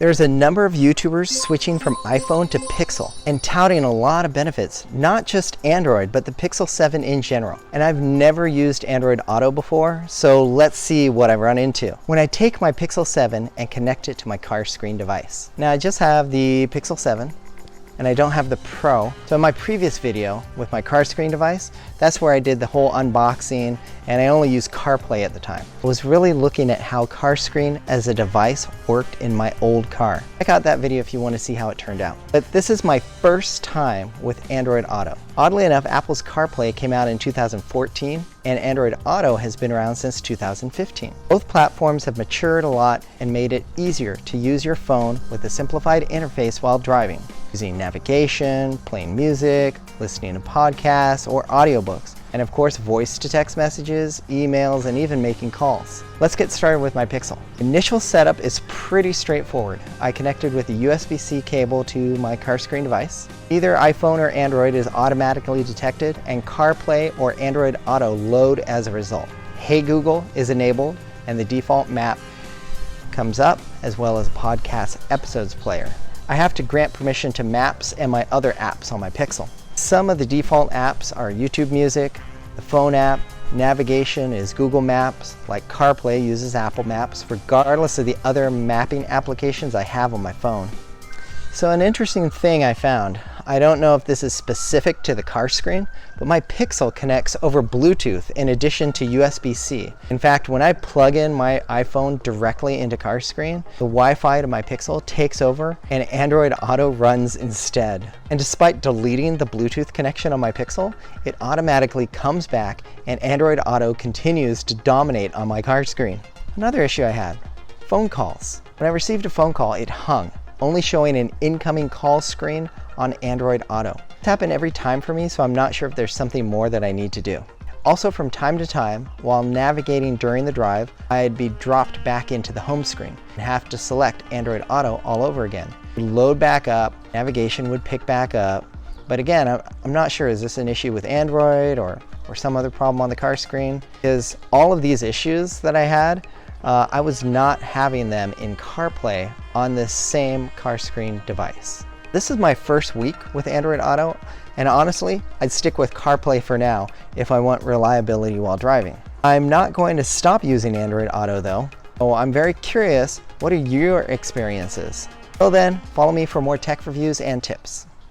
There's a number of YouTubers switching from iPhone to Pixel and touting a lot of benefits, not just Android, but the Pixel 7 in general. And I've never used Android Auto before, so let's see what I run into when I take my Pixel 7 and connect it to my CarScreen device. Now I just have the Pixel 7 and I don't have the Pro. So in my previous video with my CarScreen device, that's where I did the whole unboxing, and I only used CarPlay at the time. I was really looking at how CarScreen as a device worked in my old car. Check out that video if you want to see how it turned out. But this is my first time with Android Auto. Oddly enough, Apple's CarPlay came out in 2014, and Android Auto has been around since 2015. Both platforms have matured a lot and made it easier to use your phone with a simplified interface while driving, using navigation, playing music, listening to podcasts or audiobooks, and of course voice to text messages, emails, and even making calls. Let's get started with my Pixel. Initial setup is pretty straightforward. I connected with a USB-C cable to my CarScreen device. Either iPhone or Android is automatically detected, and CarPlay or Android Auto load as a result. Hey Google is enabled, and the default map comes up, as well as a podcast episodes player. I have to grant permission to Maps and my other apps on my Pixel. Some of the default apps are YouTube Music, the phone app, navigation is Google Maps, like CarPlay uses Apple Maps, regardless of the other mapping applications I have on my phone. So an interesting thing I found, I don't know if this is specific to the CarScreen, but my Pixel connects over Bluetooth in addition to USB-C. In fact, when I plug in my iPhone directly into CarScreen, the Wi-Fi to my Pixel takes over and Android Auto runs instead. And despite deleting the Bluetooth connection on my Pixel, it automatically comes back and Android Auto continues to dominate on my CarScreen. Another issue I had, phone calls. When I received a phone call, it hung, only showing an incoming call screen on Android Auto. It's happened every time for me, so I'm not sure if there's something more that I need to do. Also, from time to time, while navigating during the drive, I'd be dropped back into the home screen and have to select Android Auto all over again. It would load back up, navigation would pick back up, but again, I'm not sure, is this an issue with Android or some other problem on the CarScreen? Because all of these issues that I had, I was not having them in CarPlay on this same CarScreen device. This is my first week with Android Auto, and honestly, I'd stick with CarPlay for now if I want reliability while driving. I'm not going to stop using Android Auto though, so I'm very curious, what are your experiences? Till then, follow me for more tech reviews and tips.